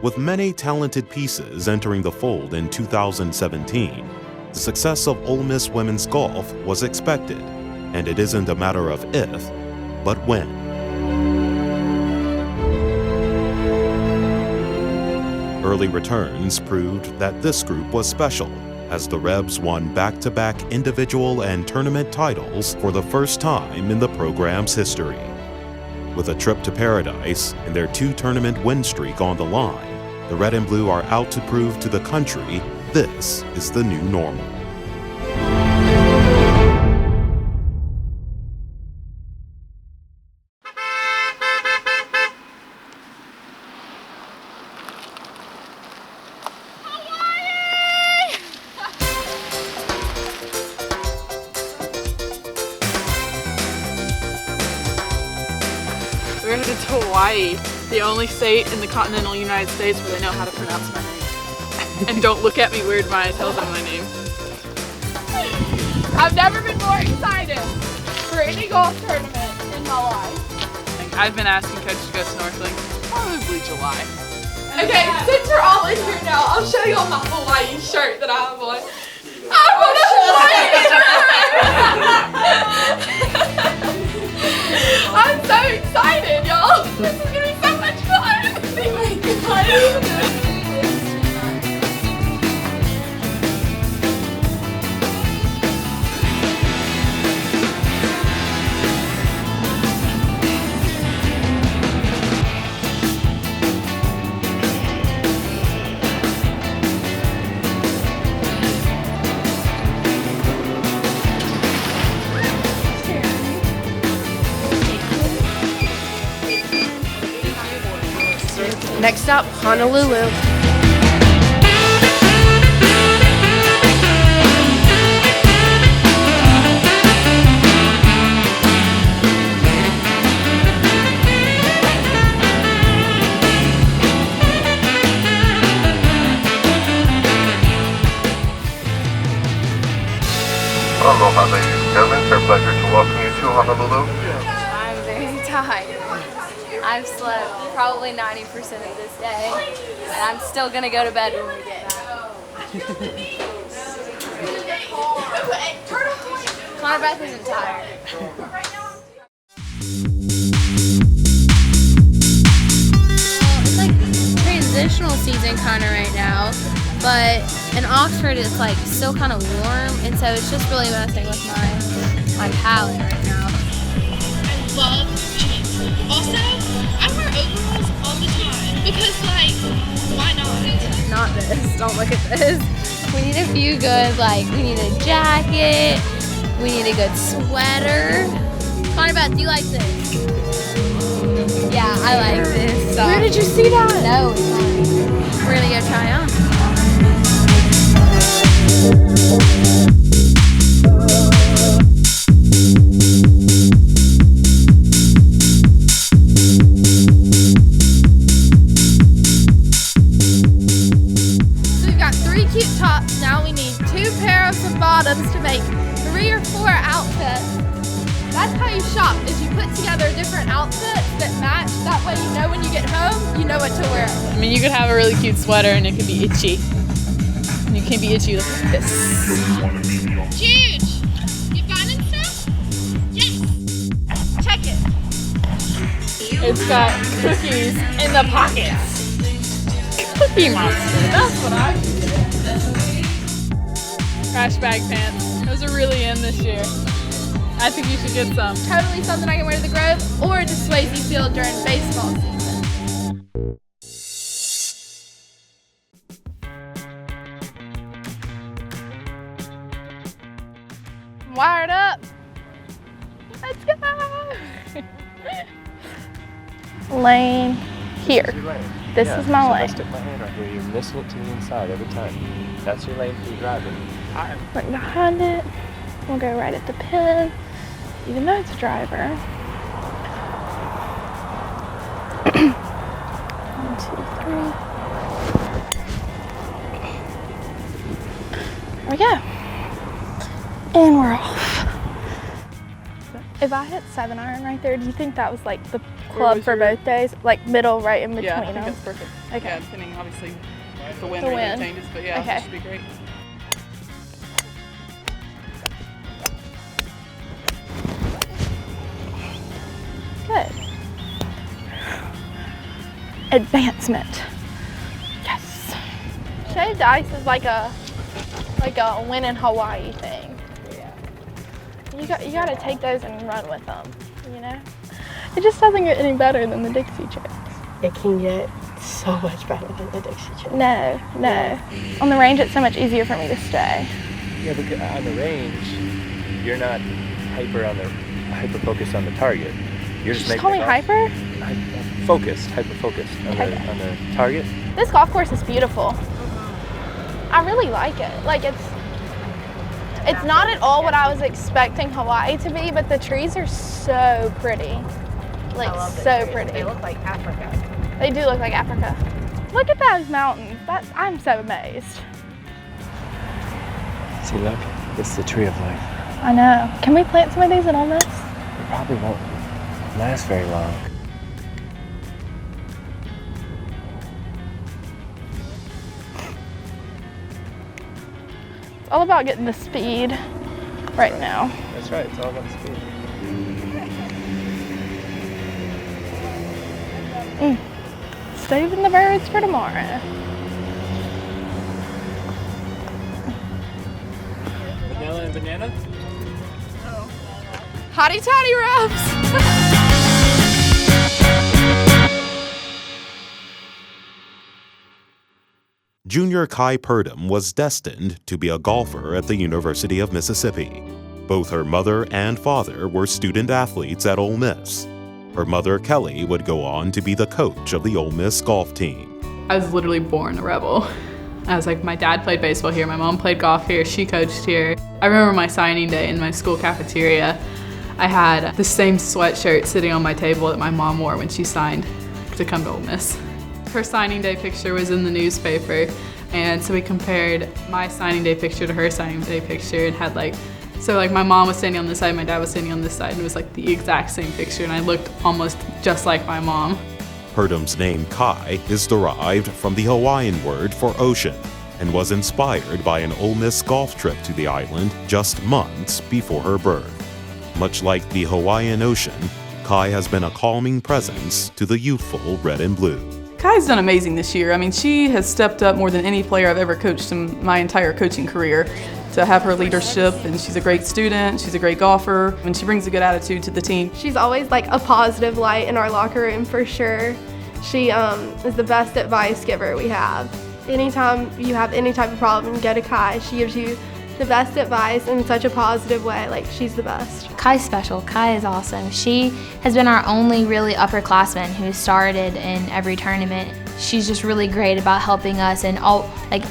With many talented pieces entering the fold in 2017, the success of Ole Miss women's golf was expected, and it isn't a matter of if, but when. Early returns proved that this group was special, as the Rebs won back-to-back individual and tournament titles for the first time in the program's history. With a trip to paradise and their 2-tournament win streak on the line, the Red and Blue are out to prove to the country this is the new normal. We're headed to Hawaii, the only state in the continental United States where they know how to pronounce my name. And don't look at me weird when I tell them my name. I've never been more excited for any golf tournament in my life. I've been asking Coach to go snorkeling since probably July. Okay, since we're all in here now, I'll show you all my Hawaii shirt that I have on. I want a Hawaii shirt! I'm so excited, y'all! This is gonna be so much fun! Oh my God. Next up, Honolulu. Aloha, ladies and gentlemen. It's our pleasure to welcome you to Honolulu. I'm very tired. I've slept probably 90% of this day, and I'm still gonna go to bed when we get My Beth isn't tired. It's like transitional season kind of right now, but in Oxford it's like still kind of warm, and so it's just really messing with my palate right now. I love jeans. Also, I wear overalls all the time because, like, why not? Not this. Don't look at this. We need a few good, like, we need a jacket. We need a good sweater. Beth, do you like this? Yeah, I like this. So. Where did you see that? No, it's fine. We're gonna go try on. Tops. Now we need 2 pairs of bottoms to make 3 or 4 outfits. That's how you shop, is you put together different outfits that match. That way you know when you get home, you know what to wear. I mean, you could have a really cute sweater and it could be itchy. And you can be itchy like this. Huge! You finding stuff? Yes! Check it. It's got cookies in the pockets. Cookie Monster, that's what I should get. Crash bag pants. Those are really in this year. I think you should get some. Totally something I can wear to the Grove or to Swayze Field during baseball season. Wired up. Let's go. Lane here. This is my lane. I stick my hand right here. You're missing it to the inside every time. That's your lane for your driving. Right behind it. We'll go right at the pin, even though it's a driver. 1, 2, 3. There we go. And we're off. If I hit 7-iron right there, do you think that was like the club for both days? Like middle, right in between Yeah, I think them? that's perfect. Okay. Yeah, depending obviously if the wind The or anything wind. changes, but yeah, Okay. it should be great. Good. Advancement. Yes. Shaved ice is like a win in Hawaii thing. You gotta take those and run with them, you know? It just doesn't get any better than the Dixie chicks. It can get so much better than the Dixie chicks. No. On the range, it's so much easier for me to stay. Yeah, because on the range, you're not hyper focused on the target. You're just Just making call me the hyper? hyper focused on the target. This golf course is beautiful. I really like it. Like it's not at all what I was expecting Hawaii to be, but the trees are so pretty. Like so pretty. They look like Africa. They do look like Africa. Look at those mountains. I'm so amazed. See, look, it's the tree of life. I know. Can we plant some of these in Ole Miss? It probably won't last very long. It's all about getting the speed right now. That's right, it's all about speed. Saving the birds for tomorrow. Vanilla and banana? Hotty toddy wraps! Junior Kai Purdum was destined to be a golfer at the University of Mississippi. Both her mother and father were student athletes at Ole Miss. Her mother, Kelly, would go on to be the coach of the Ole Miss golf team. I was literally born a rebel. I was like, my dad played baseball here, my mom played golf here, she coached here. I remember my signing day in my school cafeteria. I had the same sweatshirt sitting on my table that my mom wore when she signed to come to Ole Miss. Her signing day picture was in the newspaper, and so we compared my signing day picture to her signing day picture and had so my mom was standing on this side, my dad was standing on this side, and it was like the exact same picture, and I looked almost just like my mom. Purdum's name Kai is derived from the Hawaiian word for ocean and was inspired by an Ole Miss golf trip to the island just months before her birth. Much like the Hawaiian Ocean, Kai has been a calming presence to the youthful red and blue. Kai's done amazing this year. I mean, she has stepped up more than any player I've ever coached in my entire coaching career to have her leadership, and she's a great student, she's a great golfer, and she brings a good attitude to the team. She's always like a positive light in our locker room for sure. She is the best advice giver we have. Anytime you have any type of problem, go to Kai. She gives you the best advice in such a positive way. Like, she's the best. Kai's special. Kai is awesome. She has been our only really upperclassman who started in every tournament. She's just really great about helping us, and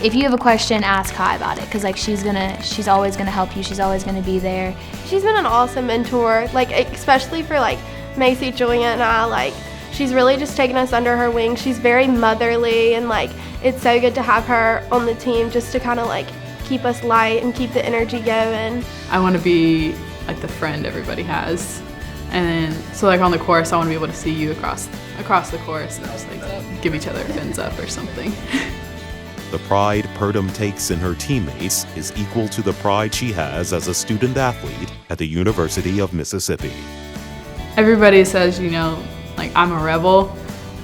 if you have a question, ask Kai about it, because she's always gonna help you. She's always gonna be there. She's been an awesome mentor, especially for Macy, Julia, and I. She's really just taken us under her wing. She's very motherly, and it's so good to have her on the team just to kind of keep us light and keep the energy going. I want to be like the friend everybody has. And then, so on the course, I want to be able to see you across the course and just give each other a fins up or something. The pride Purdum takes in her teammates is equal to the pride she has as a student athlete at the University of Mississippi. Everybody says, I'm a rebel.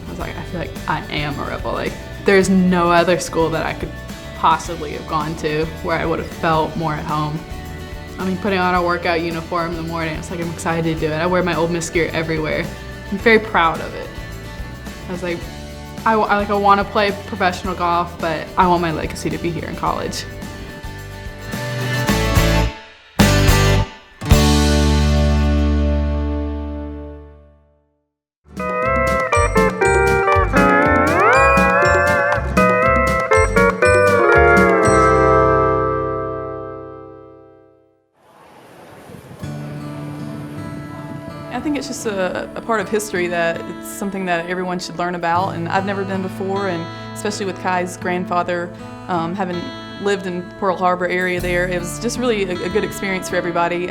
I was like, I feel like I am a rebel. There's no other school that I could possibly have gone to where I would have felt more at home. I mean, putting on a workout uniform in the morning, it's I'm excited to do it. I wear my Ole Miss gear everywhere. I'm very proud of it. I was like, I want to play professional golf, but I want my legacy to be here in college. I think it's just a part of history that it's something that everyone should learn about, and I've never been before, and especially with Kai's grandfather having lived in Pearl Harbor area there, it was just really a good experience for everybody.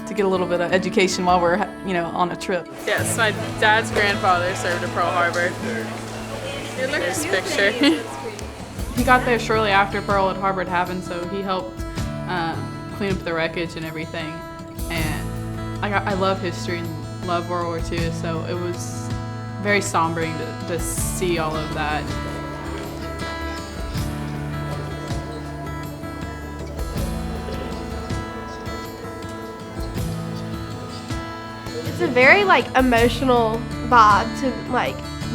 to get a little bit of education while we're, on a trip. Yes, my dad's grandfather served at Pearl Harbor. There's a picture. He got there shortly after Pearl Harbor had happened, so he helped clean up the wreckage and everything. And I love history and love World War II, so it was very sombering to see all of that. It's a very emotional vibe to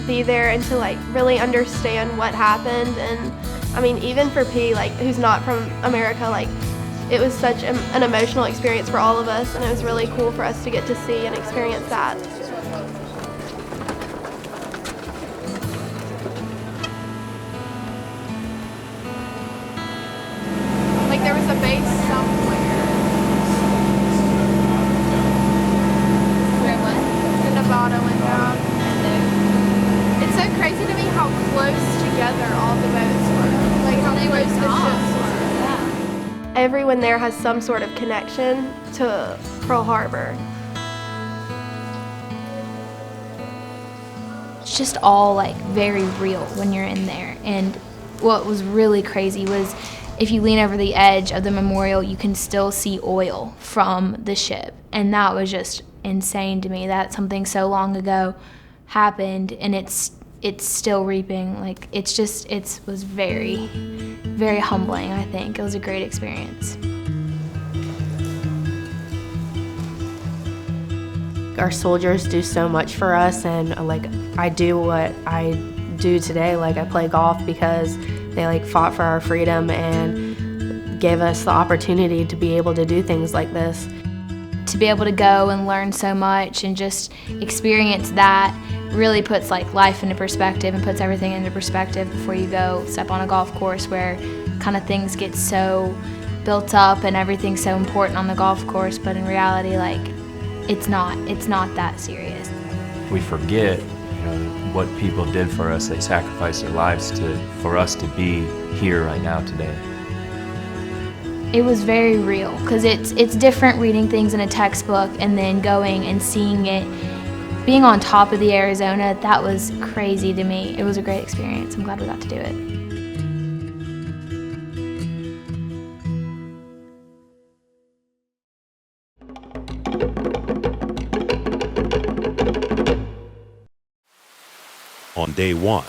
be there and to really understand what happened. And I mean, even for P, who's not from America, it was such an emotional experience for all of us, and it was really cool for us to get to see and experience that. There was a base somewhere. Where what? In Nevada went down. It's so crazy to me how close together all the boats were. How They were close the soft. ships were. Everyone there has some sort of connection to Pearl Harbor. It's just all very real when you're in there. And what was really crazy was if you lean over the edge of the memorial, you can still see oil from the ship. And that was just insane to me that something so long ago happened and it's still reaping. It was very, very humbling, I think. It was a great experience. Our soldiers do so much for us, and I do what I do today. I play golf because they fought for our freedom and gave us the opportunity to be able to do things like this. To be able to go and learn so much and just experience that really puts life into perspective and puts everything into perspective before you go step on a golf course where kind of things get so built up and everything's so important on the golf course, but in reality it's not that serious. We forget what people did for us. They sacrificed their lives for us to be here right now today. It was very real because it's different reading things in a textbook and then going and seeing it. Being on top of the Arizona, that was crazy to me. It was a great experience. I'm glad we got to do it. On day one,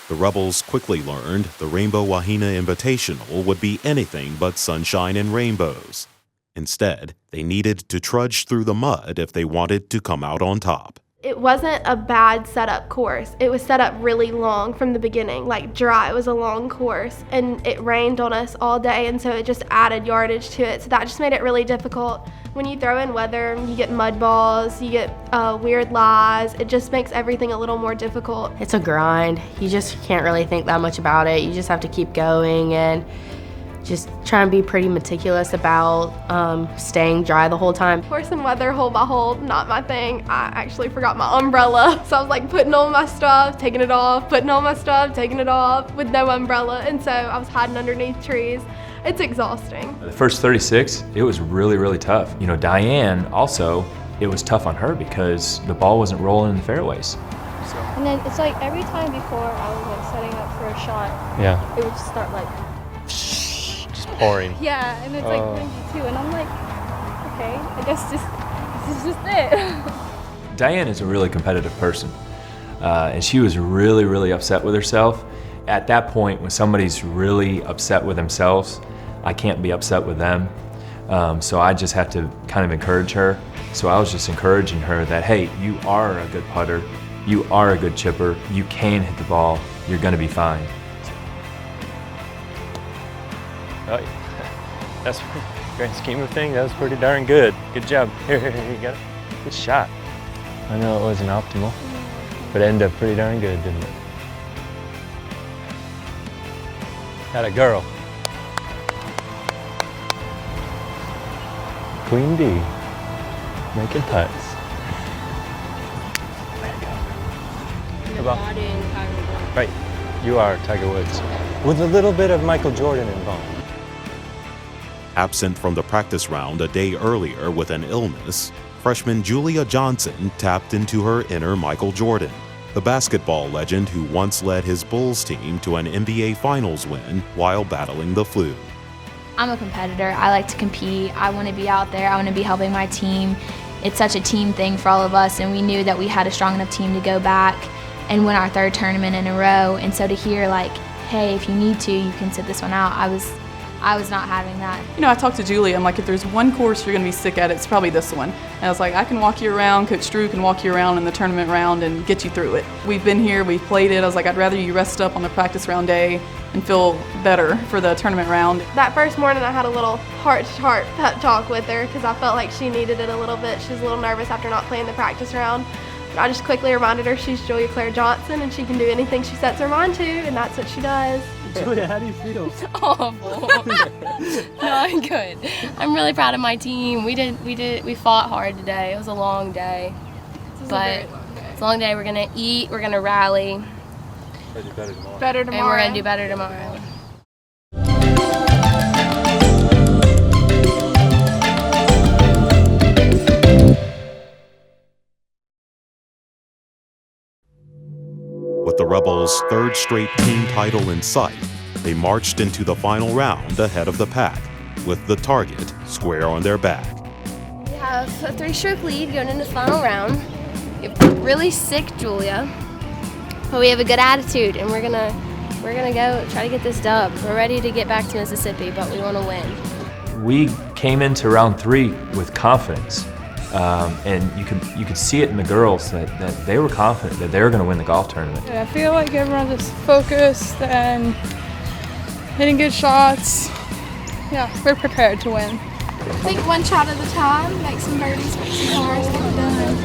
the rebels quickly learned the Rainbow Wahina Invitational would be anything but sunshine and rainbows. Instead, they needed to trudge through the mud if they wanted to come out on top. It wasn't a bad setup course. It was set up really long from the beginning, dry. It was a long course, and it rained on us all day, and so it just added yardage to it. So that just made it really difficult. When you throw in weather, you get mud balls, you get weird lies. It just makes everything a little more difficult. It's a grind. You just can't really think that much about it. You just have to keep going and just try and be pretty meticulous about staying dry the whole time. Course and weather, hole by hole, not my thing. I actually forgot my umbrella, so I was putting on my stuff, taking it off, putting on my stuff, taking it off with no umbrella, and so I was hiding underneath trees. It's exhausting. The first 36, it was really, really tough. Diane also, it was tough on her because the ball wasn't rolling in the fairways. And then it's every time before I was setting up for a shot, Yeah. it would just start Just pouring. yeah, and it's windy too, and I'm okay, I guess this is just it. Diane is a really competitive person, and she was really, really upset with herself. At that point, when somebody's really upset with themselves, I can't be upset with them. So I just have to kind of encourage her. So I was just encouraging her that, hey, you are a good putter, you are a good chipper, you can hit the ball, you're gonna be fine. Oh, that's grand scheme of things, that was pretty darn good. Good job. Here, you got it. Good shot. I know it wasn't optimal, but it ended up pretty darn good, didn't it? Had a girl. Queen D, making putts. Way to go. Right, you are Tiger Woods, with a little bit of Michael Jordan involved. Absent from the practice round a day earlier with an illness, freshman Julia Johnson tapped into her inner Michael Jordan, the basketball legend who once led his Bulls team to an NBA Finals win while battling the flu. I'm a competitor. I like to compete. I want to be out there. I want to be helping my team. It's such a team thing for all of us, and we knew that we had a strong enough team to go back and win our 3rd tournament in a row. And so to hear like, hey, if you need to, you can sit this one out, I was not having that. You know, I talked to Julie, I'm like, if there's one course you're gonna be sick at, it's probably this one. And I was like, I can walk you around, Coach Drew can walk you around in the tournament round and get you through it. We've been here, we've played it. I was like, I'd rather you rest up on the practice round day and feel better for the tournament round. That first morning I had a little heart-to-heart pep talk with her because I felt like she needed it a little bit. She was a little nervous after not playing the practice round. But I just quickly reminded her she's Julia Claire Johnson and she can do anything she sets her mind to, and that's what she does. Julia, how do you feel? Awful. No, I'm good. I'm really proud of my team. We fought hard today. It was a long day. But it's a long day. We're gonna eat, we're gonna rally. Do better tomorrow. Better tomorrow. And we're gonna do better tomorrow. With the Rebels' 3rd straight team title in sight, they marched into the final round ahead of the pack, with the target square on their back. We have a 3-stroke lead going into the final round. We have really sick Julia, but we have a good attitude, and we're gonna go try to get this dub. We're ready to get back to Mississippi, but we want to win. We came into round 3 with confidence. And you could see it in the girls that they were confident that they were going to win the golf tournament. I feel like everyone's just focused and hitting good shots. Yeah, we're prepared to win. I think one shot at a time, make some birdies, make some cars, get it done.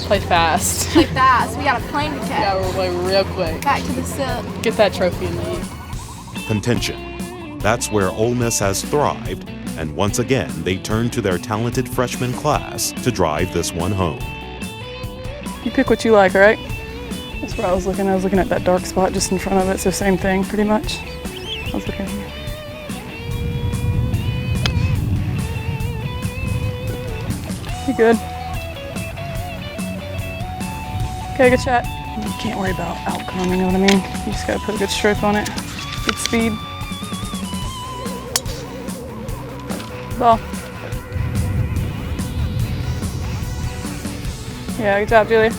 Play fast. Play fast. We got a plane to catch. Yeah, we're playing real quick. Back to the sip. Get that trophy and leave. Contention. That's where Ole Miss has thrived, and once again they turn to their talented freshman class to drive this one home. You pick what you like, right? That's where I was looking. I was looking at that dark spot just in front of it, so same thing, pretty much. I was looking here. You good? Okay, good shot. You can't worry about outcome, you know what I mean? You just gotta put a good stroke on it, good speed. Ball. Yeah, good job, Julia.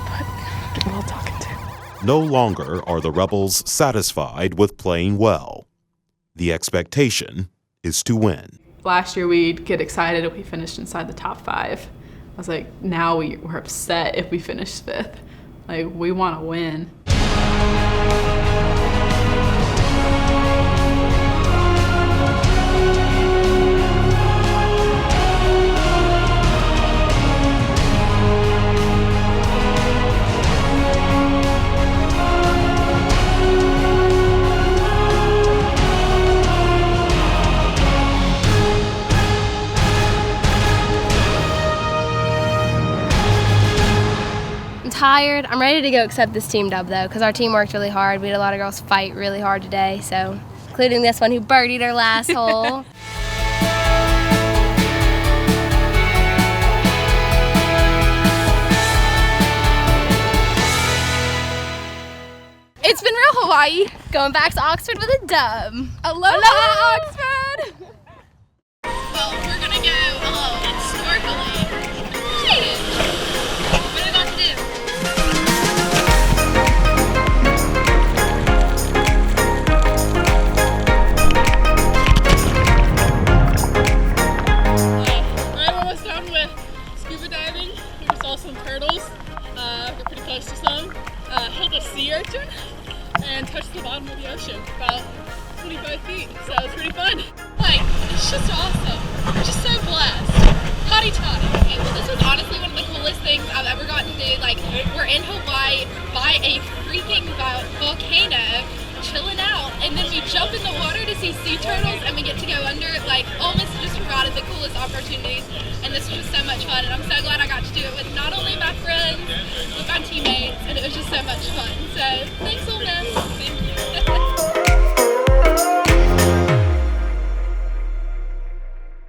But, well talking to. No longer are the Rebels satisfied with playing well. The expectation is to win. Last year we'd get excited if we finished inside the top 5. I was like, now we're upset if we finish 5th. Like, we want to win. Tired. I'm ready to go accept this team dub though, because our team worked really hard. We had a lot of girls fight really hard today, so including this one who birdied her last hole. It's been real Hawaii. Going back to Oxford with a dub. Aloha Oxford! Well, we're gonna go snorkeling. Hey. What are we about to do? I'm almost done with scuba diving. We just saw some turtles. We're pretty close to some. Held a sea urchin and touched the bottom of the ocean, about 25 feet. So it's pretty fun. Like, it's just awesome. I'm just so blessed. Hotty toddy. Okay, well, this was honestly one of the coolest things I've ever gotten to do. Like, we're in Hawaii by a freaking volcano, chilling out, and then we jump in the water to see sea turtles, and we get to go under. Like, Ole Miss just provided the coolest opportunities, and this was just so much fun. And I'm so glad I got to do it with not only my friends, with my teammates, and it was just so much fun. So, thanks, Ole Miss.